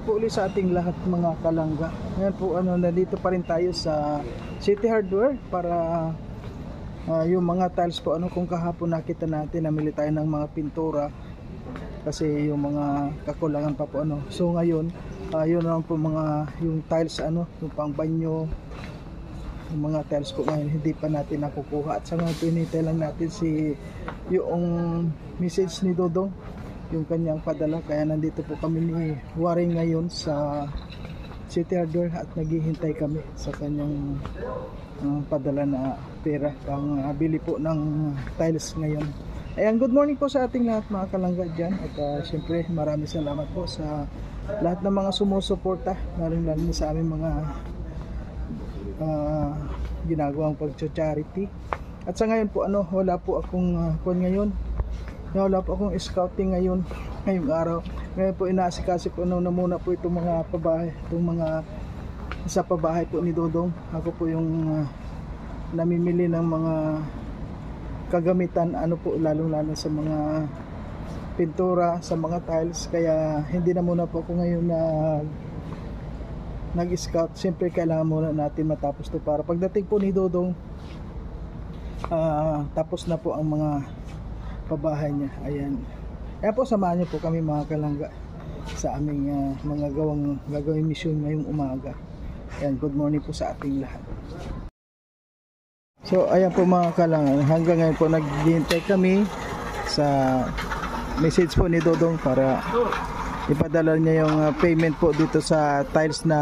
Po ulit sa ating lahat mga kalangga. Ngayon po nandito pa rin tayo sa City Hardware para yung mga tiles po kung kahapon nakita natin namili tayo ng mga pintura kasi yung mga kakulangan pa po So ngayon yun naman po yung tiles yung pang banyo, yung mga tiles po ngayon hindi pa natin nakukuha at sa ngayon pinintay lang natin yung message ni Dodong, yung kanyang padala, kaya nandito po kami ni Waring ngayon sa City Hardware at naghihintay kami sa kanyang padala na pera pang bili po ng tiles ngayon. Ayan, good morning po sa ating lahat mga kalangga dyan at syempre maraming salamat po sa lahat ng mga sumusuporta, lalo sa aming mga ginagawang pag-charity. At sa ngayon po wala po akong wala po akong scouting ngayong araw. Ngayon po inaasikaso po na muna po itong mga pabahay, itong mga sa pabahay po ni Dodong. Ako po yung namimili ng mga kagamitan po lalong-lalo sa mga pintura, sa mga tiles, kaya hindi na muna po ako ngayon nag-scout. Siyempre kailangan muna natin matapos to para pagdating po ni Dodong tapos na po ang mga pabahay niya. Ayan. Kaya po samahan niyo po kami mga kalangga sa aming mga gagawing mission ngayong umaga. Ayan, good morning po sa ating lahat. So ayan po mga kalangga, hanggang ngayon po naghihintay kami sa message po ni Dodong para ipadala niya yung payment po dito sa tiles na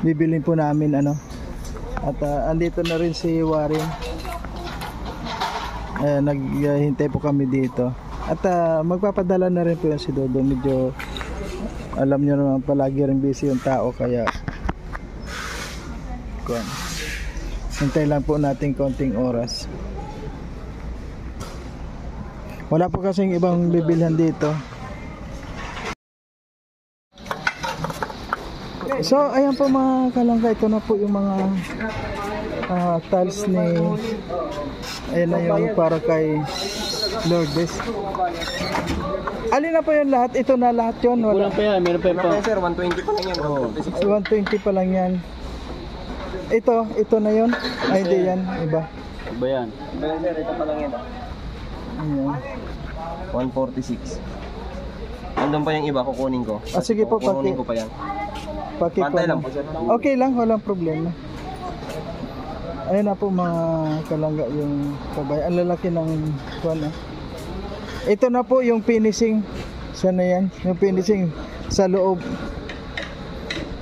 bibilin po namin at andito na rin si Waring. Naghihintay po kami dito at magpapadala na rin po yung si Dodong. Medyo alam nyo naman palagi rin busy yung tao, kaya hintay lang po natin konting oras. Wala po kasing ibang bibilhan dito. So ayan po mga kalangga, ito na po yung mga tiles ni ayan na yung para kay Lourdes. Alin na po yung lahat? Ito na lahat yun? Wala pa yan, meron pa yun pa. Sir, 120 pa lang yan. 120 pa lang yan. Ito na yun? Ay hindi yan, iba. Iba yan. Sir, ito pa lang yan. Ayan. 146. Andun pa yung iba, kukunin ko. Sige po, kukunin ko pa yan. Pantay lang po, sir. Okay lang, walang problema. Ayun na po mga kalangga yung kabay. Ang lalaki ng Ito na po yung finishing. Sana yan? Yung finishing sa loob.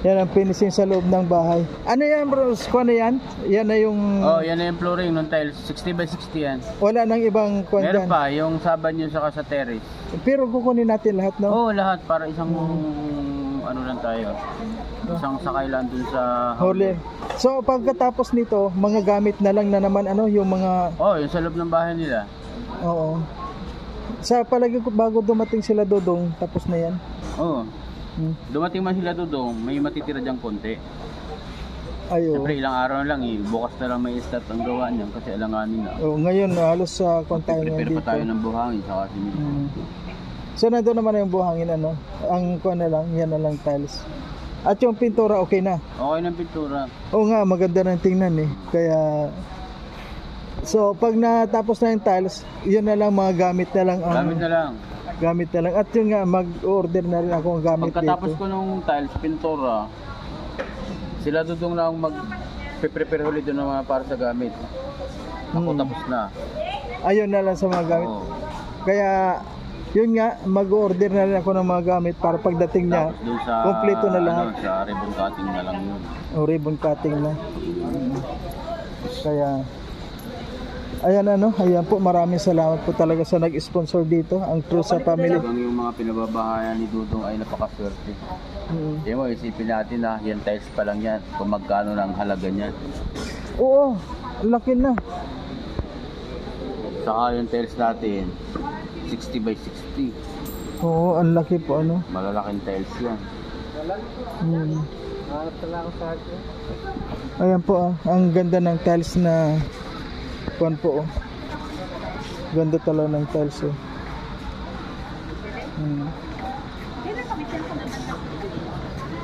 Yan ang finishing sa loob ng bahay. Ano yan bro? Yan? Yan na yung... yan na yung flooring ng tiles. 60 by 60 yan. Wala nang ibang meron pa, yung saban nyo saka sa terrace. Pero kukunin natin lahat, no? Lahat para isang lang tayo. Isang sakay lang dun sa huli. So pagkatapos nito, mga gamit na lang na naman yung mga yung sa loob ng bahay nila. Oo. Sa palagi ko bago dumating sila Dodong, tapos na yan. Dumating man sila Dodong, may matitira diyang konti. Siyempre ilang araw na lang bukas na lang may start ang gawa niyan kasi alanganin na. Ngayon halos sa kontayo na dito. Prepare pa tayo ng buhangin saka So nandun naman yung buhangin ang na lang, yan na lang tiles. At yung pintura okay na? Okay ng pintura. Oo nga, maganda ng tingnan Kaya so pag natapos na yung tiles, yun na lang mga gamit na lang gamit na lang. At yun nga, mag-order na rin ako ng gamit pagkatapos dito. ko nung tiles, pintura, sila Dodong lang mag-prepare ulit doon ng mga para sa gamit. Ako tapos na. Ayun na lang sa mga gamit. Kaya yun nga, mag-order na rin ako ng mga gamit para pagdating niya, kompleto na lahat. Sa ribbon cutting na lang yun. Ribbon cutting na. Kaya ayan ayan po, maraming salamat po talaga sa nag-sponsor dito, ang True sa Family. Yung mga pinababahayan ni Dodong ay napakaswerte. Di mo, isipin natin na yan tiles pa lang yan, kung magkano ng halaga niyan. Oo, laki na. Saka yung tiles natin 60 by 60. Oo, ang laki po Malalaking tiles yan. Ayan po ang ganda ng tiles na po Ganda talaga ng tiles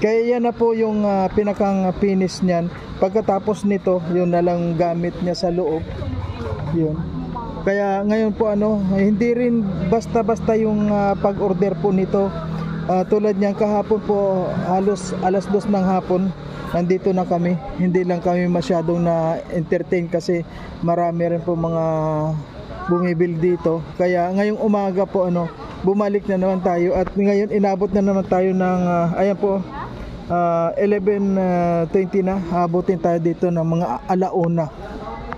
Kaya yan na po yung pinakang finish niyan. Pagkatapos nito, yun na lang gamit niya sa loob. Yun. Kaya ngayon po hindi rin basta-basta yung pag-order po nito. Tulad niyan kahapon po, halos alas 2 ng hapon, nandito na kami. Hindi lang kami masyadong na-entertain kasi marami rin po mga bumibil dito. Kaya ngayong umaga po bumalik na naman tayo at ngayon inabot na naman tayo ng ayan po 11:20 na. Abutin tayo dito ng mga alauna.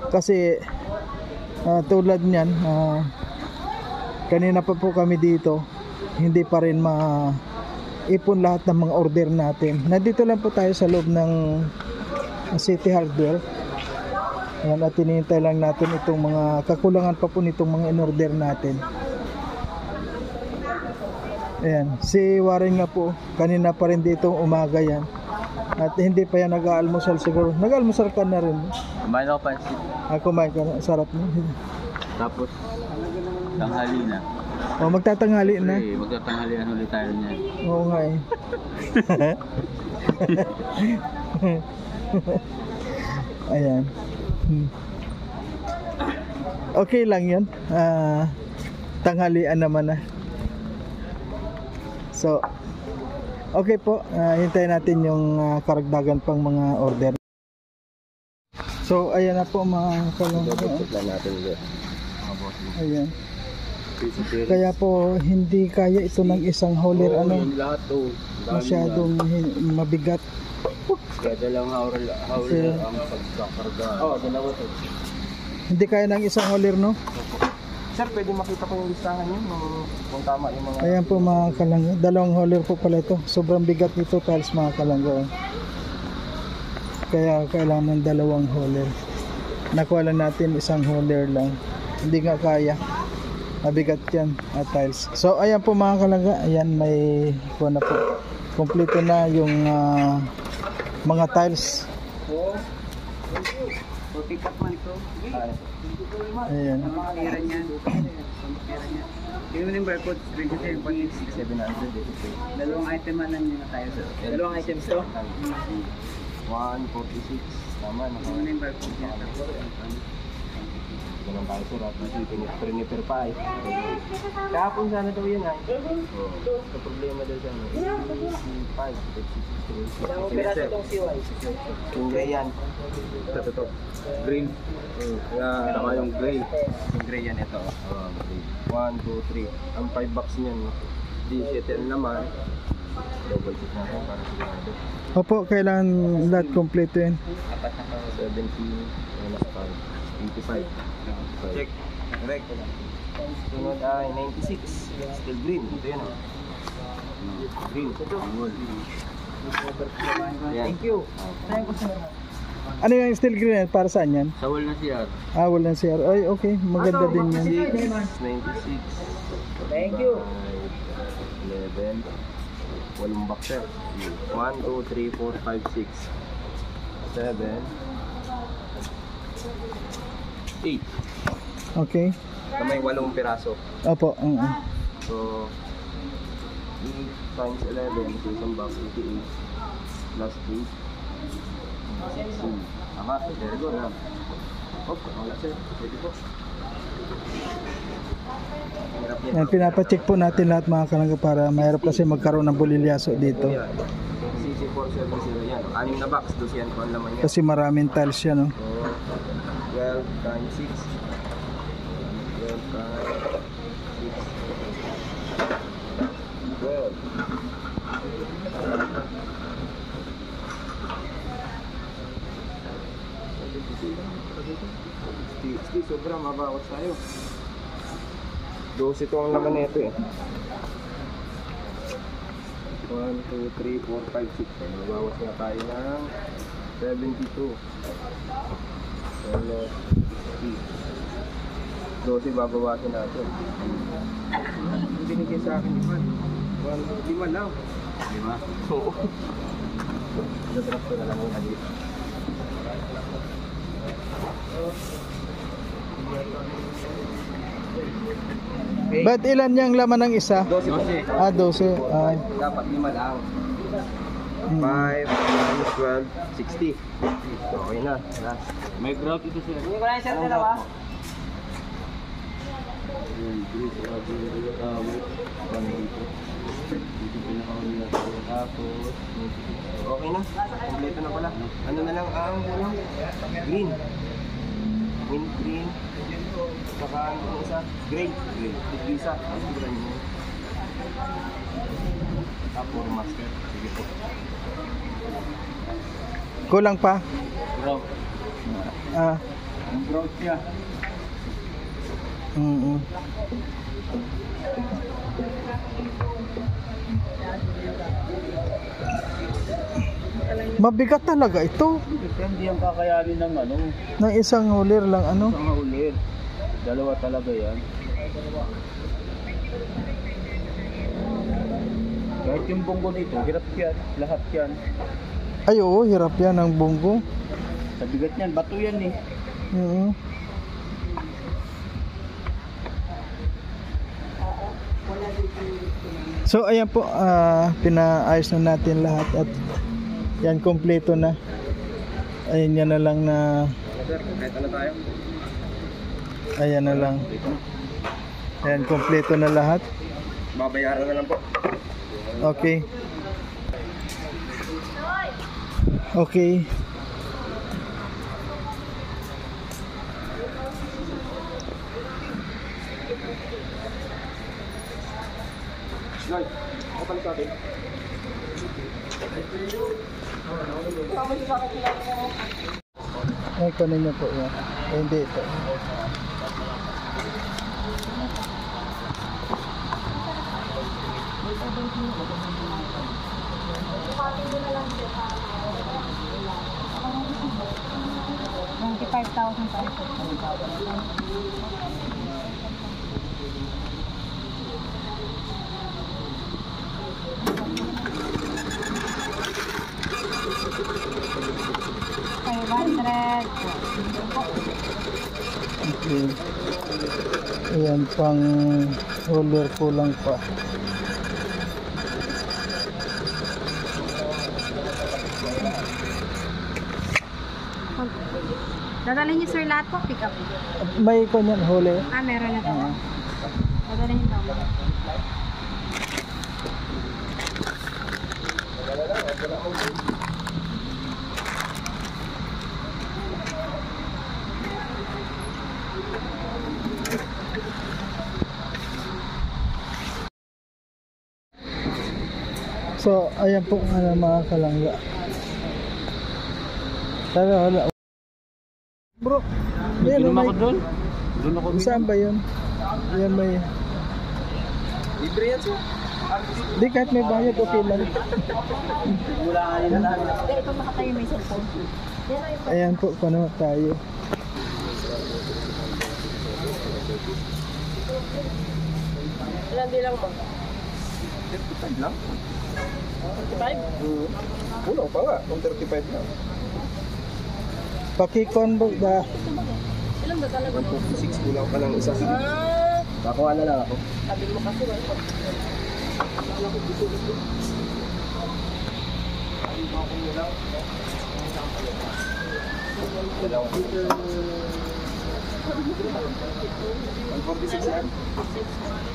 Kasi tulad niyan, kanina pa po kami dito, hindi pa rin ipon lahat ng mga order natin. Nandito lang po tayo sa loob ng City Hardware. Ayan, at hinihintay lang natin itong mga kakulangan pa po nitong mga in-order natin. Ayan, si Warren nga po, kanina pa rin dito umaga yan. At hindi pa yan nag-aalmusal siguro. Nag-aalmusal ka na rin. Kumain ako pansit. Kumain ka na, sarap mo. Tapos, tanghali na. Magtatanghali na. Siyempre, magtatanghalian ulit tayo niyan. Oo nga eh. Ayan. Okay lang yun. Tanghalian naman na. So, okay po. Hintayin natin yung karagdagan pang mga order. So, ayan na po mga kalungkot. Ayan. Kaya po hindi kaya ito ng isang hauler Lahat to. masyadong mabigat. Kaya dalang hauler ang pagkakarga. Dalawa to. Hindi kaya ng isang hauler, no? Sir, pwede makita ko yung listahan niyo kung tama yung mga... Ayan po mga kalangga. Dalawang hauler po pala ito. Sobrang bigat nito tiles mga kalangga. Kaya kailangan ng dalawang hauler. Nakuha lang natin isang hauler lang. Hindi nga kaya. Mabigat yan at tiles. So ayan po mga kalangga. Ayan may kuha na po. Kompleto na yung mga tiles. Ayan. Yung number code 27.6700. Dalawang item lang nyo na tayo. Dalawang items to? 146. Tama. Yung number code niya. Ganun tayo sir. At pinipir pa eh. Kahapon sana daw yun ay. Sa problema daw siya. 5, 6, 6, 6. Piraso itong CY. Yung gray yan. Ito. Green. Saka yung gray. Yung gray yan ito. 1, 2, 3. Ang 5 box niyan. D7 naman. Double check natin para sigurado. Opo, kailangan lahat kompleto yan. 17 minus 5. 85. Check. Correct. Sunod ay 96. Still green. Ito yan. Green. Thank you. Ano yung steel green para saan yan? Sa wall na CR. Wala na CR. Ay, okay. Maganda din yan. 96. Thank you. 11. Walong boxer. 1, 2, 3, 4, 5, 6. 7. 8. Okay. Na may 8 piraso. Opo. So, 8 times 11 so isang box 88 plus 8 16. Tama, there go na. Wala sir, pwede po. Yan, pinapacheck po natin lahat mga kalangga para mahirap kasi magkaroon ng bulilyaso dito. CC470 yan. 6 na box, 12 yan po ang laman yan. Kasi maraming tiles yan, no? So, 12 times 6. 12 times 6. 12. Sobrang mabawas tayo. 12 ito ang laman nito eh. 1, 2, 3, 4, 5, 6. Mabawas na tayo ng 72. 60. 12 babawasin natin. Yung binigay sa akin 5 lang. 5? Oo. Nadraft ko na lang yung dito. Okay. Ba't ilan yung laman ng isa? 12 po. 12. Ay. Dapat 5 lang. Mm. 5 times 12, 60. Okay na. Last. May grout ito sir. Hindi ko na yung sir dalawa. Okay na. Kompleto na pala. Ano na lang ang green. Green. Saka ano isa? Gray. Isa. Ang sigurado nyo. Tapos master. Sige po. Kulang pa? Grout. Ah. Ang grout niya. Mm. Mabigat talaga ito. Hindi ang kakayanin ng ano. Ng isang hulir lang ano. Isang haulir. Dalawa talaga yan. Kahit yung bunggo nito, hirap yan. Lahat yan. Ay oo, hirap yan ang bunggo. Sa bigat yan, bato yan eh. Mm. So ayan po, pinaayos na natin lahat at yan kompleto na. Ayan yan na lang na Sir, kahit ano tayo? ayan na lang. Ayan kompleto na lahat. Babayaran na lang po. Okay. Okay. Lloyd, ako pala sa atin. Ay, kunin niyo po yan. Ay, hindi ito. Okay. Ayan pang roller kulang pa. Dadalhin niyo sir lahat po, pick up. May kanyan huli. Meron na to. Ah. Dadalhin niyo daw. So, ayan po mga kalangga. Tara, wala. Bro, ayan, Ginom may, ako doon. Doon ako. saan ba yun? Ayan may, Libre yan sir. di kahit may bayad, okay lang. Mula kanina na. Hindi, ito nakatayo may cellphone. Ayan po, paano tayo. Ilan di lang po? 35 lang? 35? Kulang pa nga, kung 35 lang. Pakikon ba? Ilan ba talaga? 156 kulang pa lang isa. Kakuha na lang ako. Sabi mo kasi wala.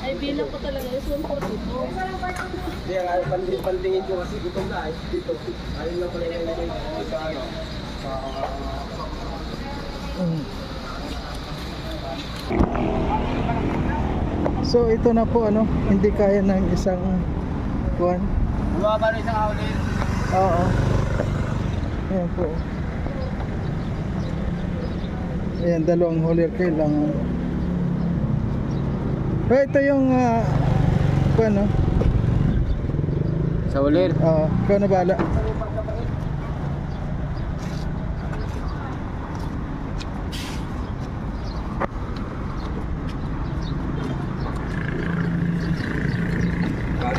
Ay, bilang ko talaga is 142. Kaya nga, pandingin ko kasi gutom na dito. Ayun lang pala yung sa ano. Mm. So ito na po ano, hindi kaya ng isang kuwan. Bumaba na isang haulir. Oo. Ayan po. Ayan, dalawang hulir kailangan. Pero ito yung kuwan no? Sa haulir. Ikaw na bala.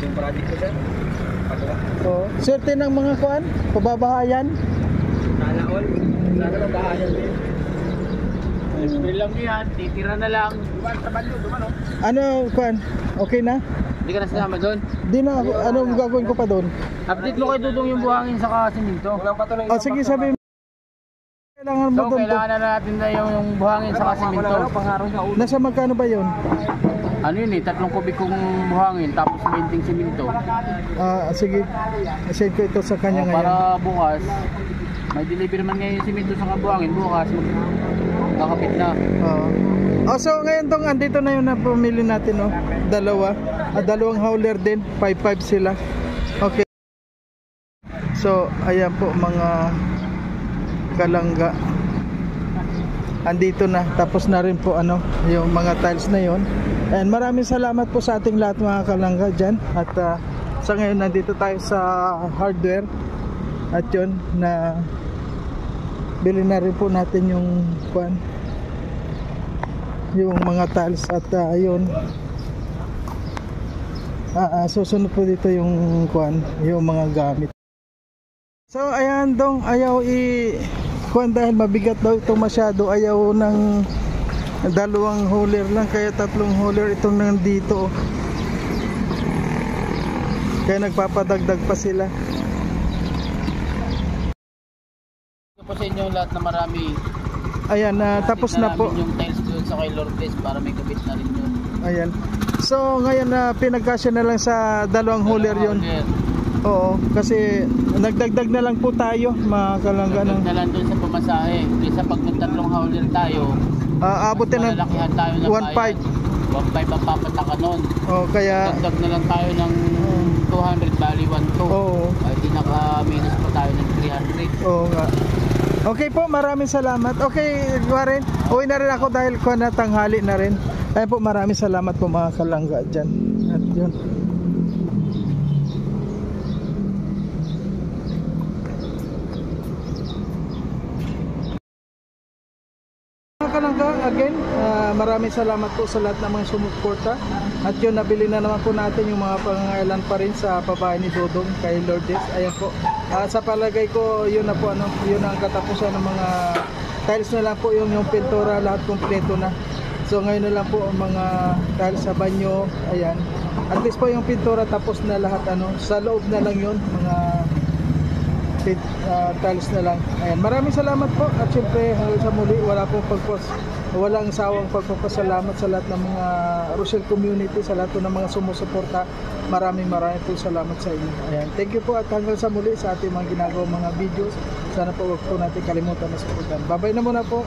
Bagong project ko sir. Pagawa. Oh, swerte ng mga kuwan, pababahayan. Sana all. Sana mabahayan din. Libre lang yan, titira na lang. Ano, Kwan? Okay na? Hindi ka na sinama doon. Di na, anong gagawin ko pa doon? Update mo kay Dudong yung buhangin sa siminto. Sige, sabi mo. Kailangan mo So, doon. kailangan na natin na yung buhangin sa siminto. Nasa magkano ba yun? Ano yun eh, 3 kubikong buhangin tapos 20 siminto. Sige. Send ko ito sa kanya ngayon. Para bukas, may deliver man ngayon yung siminto sa buhangin. Bukas, kakapit na. So ngayon tong andito na yung napamili natin, no? Dalawang hauler din, 5.5 sila. Okay. So ayan po mga kalangga. Andito na, tapos na rin po yung mga tiles na yon. And maraming salamat po sa ating lahat mga kalangga dyan. At sa ngayon nandito tayo sa hardware. At yun, na bili na rin po natin yung mga tiles. At yun, susunod po dito yung yung mga gamit. So ayan dong, ayaw dahil mabigat daw ito masyado, ayaw ng 2 hauler lang, kaya 3 hauler itong nandito. Kaya nagpapadagdag pa sila. Ito po sa inyo lahat na marami. Ayan, tapos na po yung tiles doon sa kay Lourdes para may kabit na rin yun. Ayan. So ngayon pinagkasya na lang sa 2 hauler yun. Oo, kasi nagdagdag na lang po tayo mga kalangga. Nagdagdag na lang doon sa pamasahe. Kasi pag nag 3 hauler tayo, aabutin ng malalakihan tayo ng 1.5. 1.5 ang papataka nun. Kaya dagdag na lang tayo ng 200, bali 1.2. Ay di naka-minus pa tayo ng 300. Oo nga. Okay po, maraming salamat. Okay, Warren, uwi na rin ako dahil tanghali na rin. Ayun po, maraming salamat po mga kalangga dyan. At yun. Kalangga, again, maraming salamat po sa lahat ng mga sumuporta. At yun, nabili na naman po natin yung mga pangangailan pa rin sa pabahay ni Dodong kay Lourdes. Ayan po, sa palagay ko yun na po, yun ang katapusan ng mga tiles na lang po, yung pintura, lahat kompleto na. So ngayon na lang po ang mga tiles sa banyo. Ayan, at least po yung pintura tapos na lahat, sa loob na lang yun, mga tiles na lang. Ayan, maraming salamat po. At syempre hanggang sa muli, walang sawang pagpapasalamat sa lahat ng mga Rochelle community, sa lahat ng mga sumusuporta. Maraming po salamat sa inyo. Ayan, thank you po, at hanggang sa muli sa ating mga ginagawang mga videos. Sana po wag po natin kalimutan na suportahan. Bye bye na muna po.